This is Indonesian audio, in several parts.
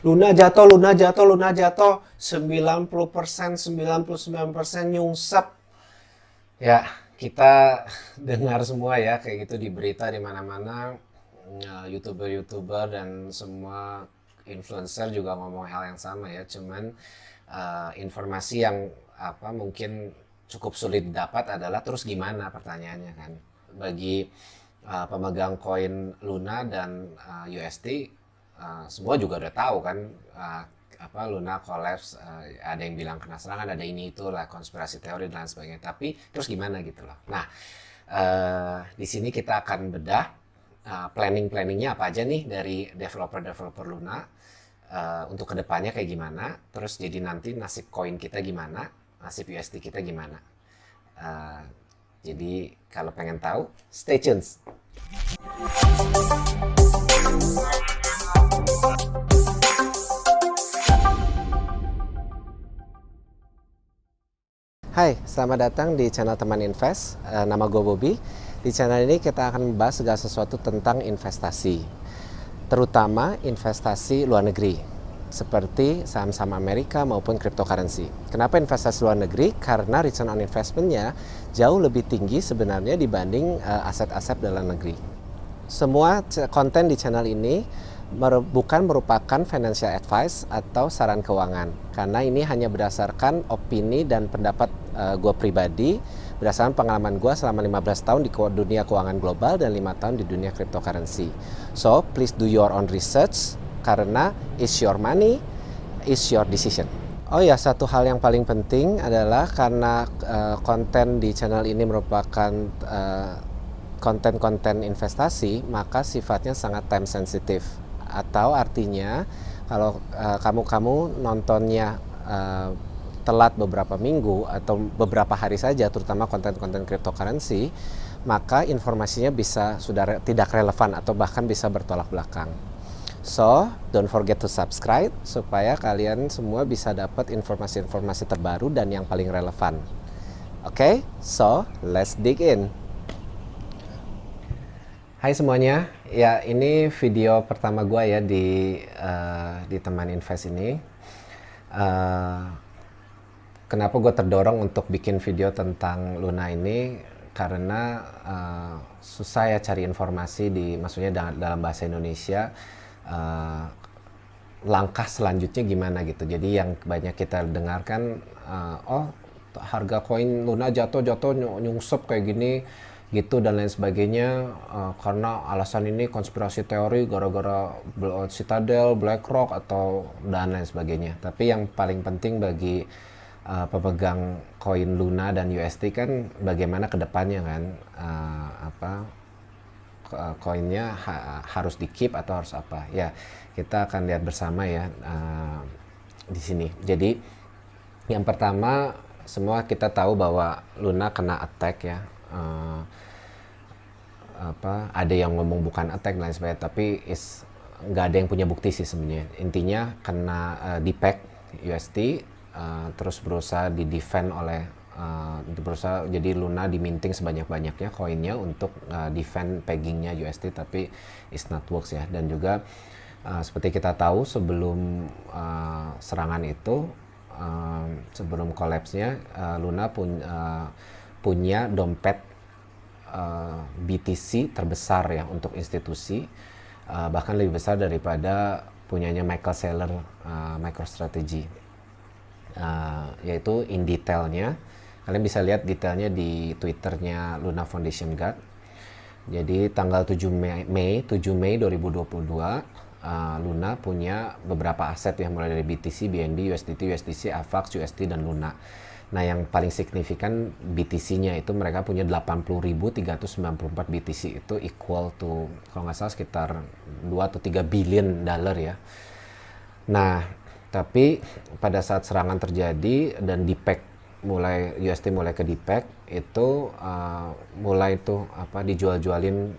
Luna jatuh, Luna jatuh, Luna jatuh. 90%, 99% nyungsep. Ya, kita dengar semua ya kayak gitu di berita di mana-mana. YouTuber-YouTuber dan semua influencer juga ngomong hal yang sama ya. Cuman informasi yang apa mungkin cukup sulit didapat adalah terus gimana pertanyaannya kan. Bagi pemegang koin Luna dan USD, semua juga udah tahu kan, apa Luna collapse, ada yang bilang kena serangan, ada ini itu lah konspirasi teori dan lain sebagainya. Tapi terus gimana gitu loh. Nah, di sini kita akan bedah planning-planningnya apa aja nih dari developer-developer Luna, untuk kedepannya kayak gimana, terus jadi nanti nasib koin kita gimana, nasib USD kita gimana. Uh, jadi kalau pengen tahu, stay tuned. Hai, selamat datang di channel Teman Invest. Nama gue Bobby. Di channel ini kita akan membahas segala sesuatu tentang investasi, terutama investasi luar negeri, seperti saham-saham Amerika maupun cryptocurrency. Kenapa investasi luar negeri? Karena return on investment-nya jauh lebih tinggi sebenarnya dibanding aset-aset dalam negeri. Semua konten di channel ini bukan merupakan financial advice atau saran keuangan, karena ini hanya berdasarkan opini dan pendapat gue pribadi berdasarkan pengalaman gue selama 15 tahun di dunia keuangan global dan 5 tahun di dunia cryptocurrency. So please do your own research, karena it's your money, it's your decision. Oh ya, satu hal yang paling penting adalah karena konten di channel ini merupakan konten-konten investasi, maka sifatnya sangat time sensitive. Atau artinya kalau kamu nontonnya telat beberapa minggu atau beberapa hari saja, terutama konten-konten cryptocurrency, maka informasinya bisa sudah tidak relevan atau bahkan bisa bertolak belakang. So, don't forget to subscribe supaya kalian semua bisa dapat informasi-informasi terbaru dan yang paling relevan. Oke, so let's dig in. Hai semuanya, ya ini video pertama gue ya di Teman Invest ini. Kenapa gue terdorong untuk bikin video tentang Luna ini? Karena susah ya cari informasi maksudnya dalam bahasa Indonesia. Langkah selanjutnya gimana gitu. Jadi yang banyak kita dengarkan, harga koin Luna jatuh nyungsep kayak gini gitu dan lain sebagainya, karena alasan ini konspirasi teori gara-gara Citadel, BlackRock atau dan lain sebagainya. Tapi yang paling penting bagi pemegang koin Luna dan USD kan bagaimana kedepannya kan, koinnya harus di keep atau harus apa ya, kita akan lihat bersama ya di sini. Jadi yang pertama, semua kita tahu bahwa Luna kena attack ya. Ada yang ngomong bukan attack dan lain sebagainya, tapi nggak ada yang punya bukti sih sebenarnya. Intinya kena defect USD, terus berusaha di defend oleh berusaha, jadi Luna diminting sebanyak-banyaknya koinnya untuk defend peggingnya USD, tapi it's not works ya. Dan juga seperti kita tahu sebelum serangan itu, sebelum collapse-nya, Luna punya dompet BTC terbesar ya untuk institusi, bahkan lebih besar daripada punyanya Michael Saylor MicroStrategy, yaitu in detailnya. Kalian bisa lihat detailnya di Twitternya Luna Foundation Guard. Jadi tanggal 7 Mei 2022, Luna punya beberapa aset yang mulai dari BTC, BNB, USDT, USDC, AVAX, USD, dan Luna. Nah yang paling signifikan BTC-nya itu mereka punya 80.394 BTC, itu equal to kalau nggak salah sekitar 2 atau 3 billion dollar ya. Nah tapi pada saat serangan terjadi dan USD mulai ke defect itu, mulai tuh dijual-jualin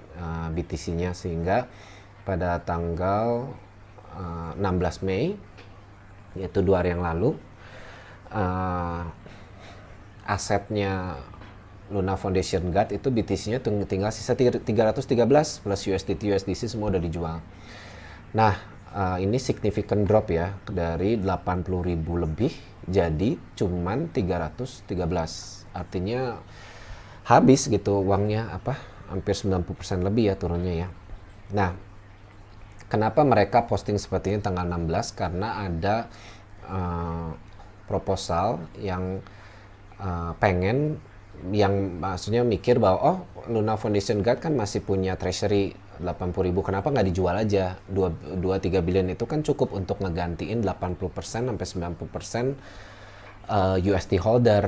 BTC-nya, sehingga pada tanggal 16 Mei, yaitu 2 hari yang lalu, asetnya Luna Foundation Guard itu BTC-nya tinggal sisa 313 plus USDT, USDC semua udah dijual. Nah, ini significant drop ya, dari 80.000 lebih jadi cuman 313. Artinya habis gitu uangnya, hampir 90% lebih ya turunnya ya. Nah, kenapa mereka posting seperti ini tanggal 16? Karena ada proposal yang pengen, yang maksudnya mikir bahwa Luna Foundation Guard kan masih punya treasury 80.000, kenapa nggak dijual aja 2-3 billion, itu kan cukup untuk ngegantiin 80% sampai 90% USD holder,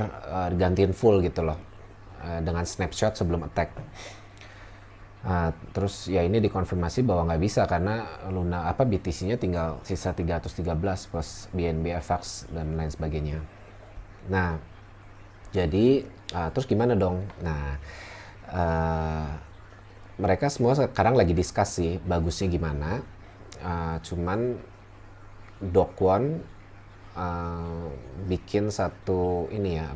gantiin full gitu loh, dengan snapshot sebelum attack. Terus ya ini dikonfirmasi bahwa nggak bisa karena Luna BTC-nya tinggal sisa 313 plus BNB FX dan lain sebagainya. Nah, jadi terus gimana dong? Nah, mereka semua sekarang lagi diskusi bagusnya gimana. Cuman Do Kwon bikin satu ini ya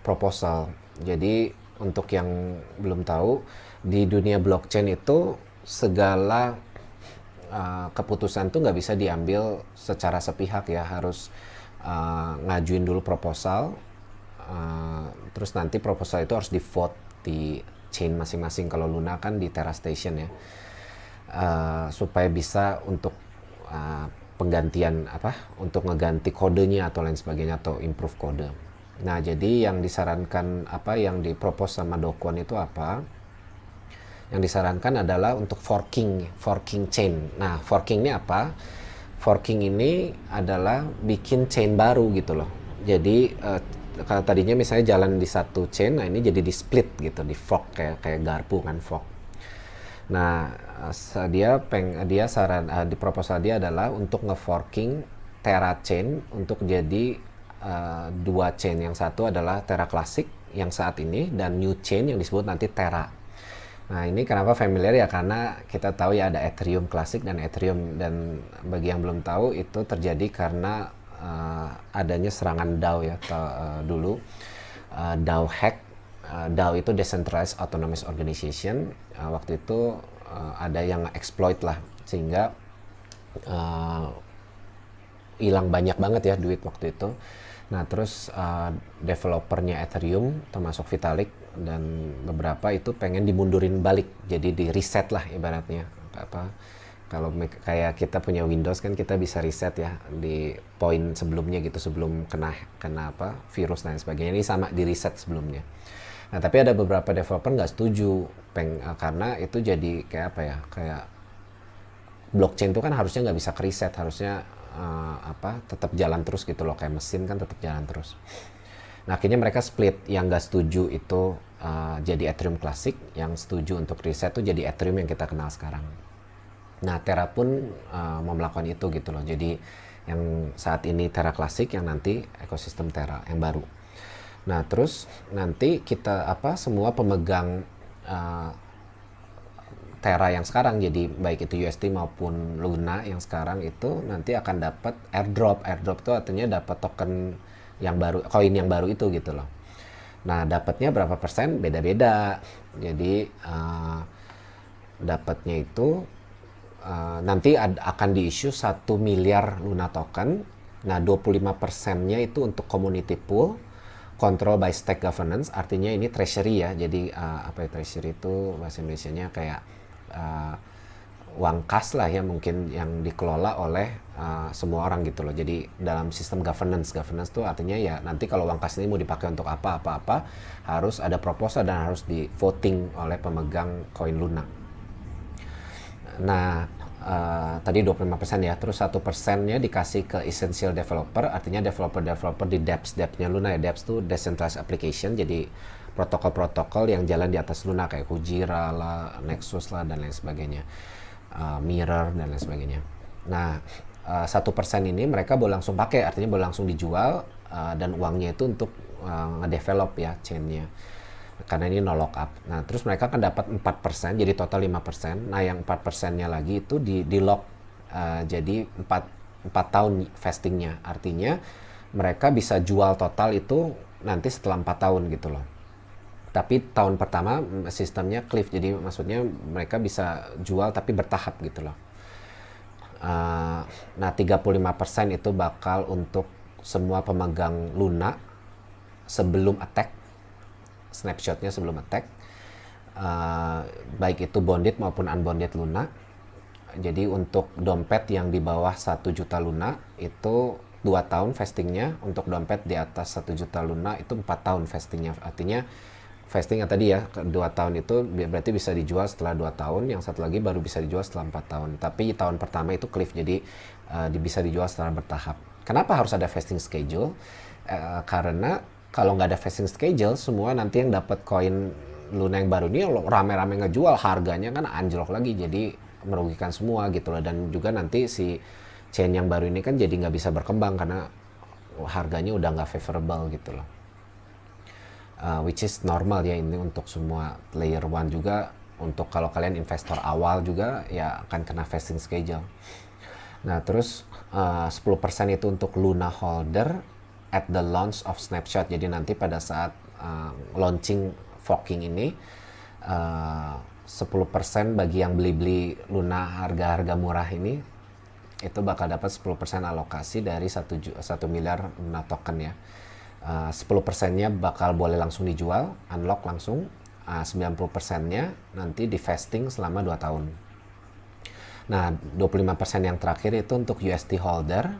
proposal. Jadi untuk yang belum tahu, di dunia blockchain itu segala keputusan tuh nggak bisa diambil secara sepihak ya, harus ngajuin dulu proposal, terus nanti proposal itu harus di vote di chain masing-masing. Kalau Luna kan di Terra Station ya, supaya bisa untuk penggantian untuk ngeganti kodenya atau lain sebagainya, atau improve kode. Nah, jadi yang disarankan yang dipropos sama Do Kwon itu yang disarankan adalah untuk forking chain. Nah, forking ini apa? Forking ini adalah bikin chain baru gitu loh. Jadi kalau tadinya misalnya jalan di satu chain, nah ini jadi di split gitu, di fork, kayak garpu kan, fork. Nah, dia saran di proposal dia adalah untuk ngeforking Terra chain untuk jadi dua chain. Yang satu adalah Terra Classic yang saat ini, dan new chain yang disebut nanti Terra. Nah, ini kenapa familiar ya, karena kita tahu ya ada Ethereum Classic dan Ethereum, dan bagi yang belum tahu itu terjadi karena adanya serangan DAO ya dulu, DAO hack. DAO itu Decentralized Autonomous Organization. Waktu itu ada yang exploit lah, sehingga hilang banyak banget ya duit waktu itu. Nah, terus developernya Ethereum termasuk Vitalik dan beberapa itu pengen dimundurin balik, jadi di reset lah ibaratnya. Kalau kayak kita punya Windows kan, kita bisa reset ya di poin sebelumnya gitu, sebelum kena virus dan sebagainya. Ini sama, di reset sebelumnya. Nah, tapi ada beberapa developer nggak setuju, karena itu jadi kayak blockchain itu kan harusnya nggak bisa ke reset, harusnya tetap jalan terus gitu loh, kayak mesin kan tetap jalan terus. Nah, akhirnya mereka split, yang nggak setuju itu jadi Ethereum Classic, yang setuju untuk reset tuh jadi Ethereum yang kita kenal sekarang. Nah, Terra pun mau melakukan itu gitu loh. Jadi yang saat ini Terra Classic, yang nanti ekosistem Terra yang baru. Nah, terus nanti kita semua pemegang Terra yang sekarang, jadi baik itu USD maupun Luna yang sekarang itu nanti akan dapat airdrop. Airdrop itu artinya dapat token yang baru, koin yang baru itu gitu loh. Nah, dapatnya berapa persen beda-beda. Jadi dapatnya itu nanti akan di-issue 1 miliar Luna token. Nah, 25%-nya itu untuk community pool, control by stake governance, artinya ini treasury ya. Jadi treasury itu bahasa Indonesianya kayak uang kas lah ya, mungkin yang dikelola oleh semua orang gitu loh. Jadi dalam sistem governance tuh artinya ya nanti kalau uang kas ini mau dipakai untuk apa harus ada proposal dan harus di voting oleh pemegang koin Luna. Nah, tadi 25% ya, terus 1%-nya dikasih ke essential developer, artinya developer di dApps-nya Luna ya. dApps itu decentralized application, jadi protokol-protokol yang jalan di atas Luna kayak Kujira lah, Nexus lah, dan lain sebagainya, Mirror dan lain sebagainya. Nah, 1% ini mereka boleh langsung pakai, artinya boleh langsung dijual, dan uangnya itu untuk ngedevelop ya chain-nya, karena ini no lockup. Nah, terus mereka akan dapat 4%, jadi total 5%. Nah, yang 4%-nya lagi itu di lock, jadi 4 tahun vestingnya. Artinya mereka bisa jual total itu nanti setelah 4 tahun gitu loh. Tapi tahun pertama sistemnya cliff, jadi maksudnya mereka bisa jual tapi bertahap gitu loh. Nah 35% itu bakal untuk semua pemegang Luna sebelum attack, snapshotnya sebelum attack, baik itu bonded maupun unbonded Luna. Jadi untuk dompet yang di bawah 1 juta Luna itu 2 tahun vestingnya, untuk dompet di atas 1 juta Luna itu 4 tahun vestingnya. Artinya vestingnya tadi ya 2 tahun itu berarti bisa dijual setelah 2 tahun, yang satu lagi baru bisa dijual setelah 4 tahun. Tapi tahun pertama itu cliff, jadi bisa dijual secara bertahap. Kenapa harus ada vesting schedule? Karena kalau nggak ada vesting schedule, semua nanti yang dapat koin Luna yang baru ini rame-rame ngejual, harganya kan anjlok lagi, jadi merugikan semua gitu loh. Dan juga nanti si chain yang baru ini kan jadi nggak bisa berkembang karena harganya udah nggak favorable gitu loh. Which is normal ya, ini untuk semua layer 1 juga. Untuk kalau kalian investor awal juga ya akan kena vesting schedule. Nah terus 10% itu untuk Luna holder at the launch of snapshot. Jadi nanti pada saat launching forking ini 10% bagi yang beli Luna harga-harga murah ini itu bakal dapat 10% alokasi dari 1 miliar Luna token ya. 10%-nya bakal boleh langsung dijual, unlock langsung. 90%-nya nanti di vesting selama 2 tahun. Nah, 25% yang terakhir itu untuk USD holder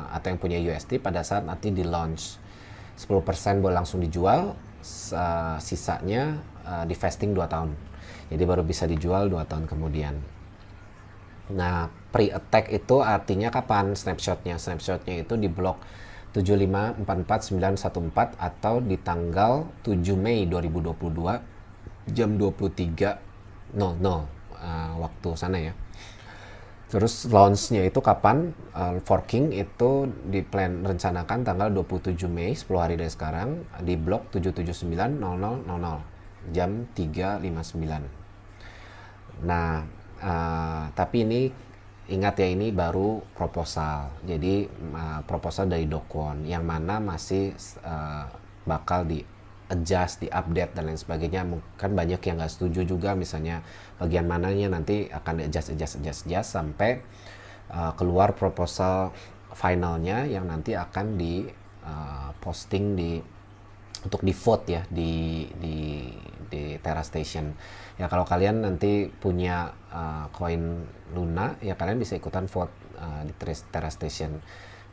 atau yang punya USD pada saat nanti di launch. 10% boleh langsung dijual, sisanya di vesting 2 tahun. Jadi baru bisa dijual 2 tahun kemudian. Nah, pre-attack itu artinya kapan snapshotnya? Snapshotnya itu di blok 7544914 atau di tanggal 7 Mei 2022 jam 23.00 waktu sana ya. Terus launch-nya itu kapan? Forking itu rencanakan tanggal 27 Mei, 10 hari dari sekarang, di blok 779.0000 jam 3.59. Nah, tapi ini ingat ya, ini baru proposal. Jadi proposal dari Do Kwon yang mana masih bakal di adjust, di update dan lain sebagainya. Kan banyak yang nggak setuju juga, misalnya bagian mananya nanti akan adjust sampai keluar proposal finalnya yang nanti akan di posting untuk di vote ya di Terra Station. Ya kalau kalian nanti punya koin Luna ya kalian bisa ikutan vote di Terra Station.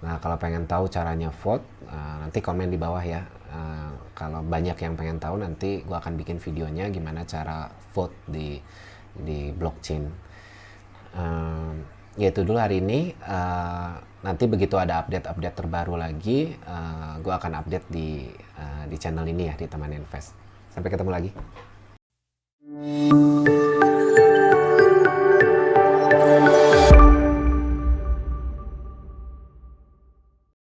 Nah kalau pengen tahu caranya vote nanti komen di bawah ya. Kalau banyak yang pengen tahu nanti gua akan bikin videonya gimana cara vote di blockchain. Ya itu dulu hari ini. Nanti begitu ada update terbaru lagi, gue akan update di channel ini ya, di Teman Invest. Sampai ketemu lagi.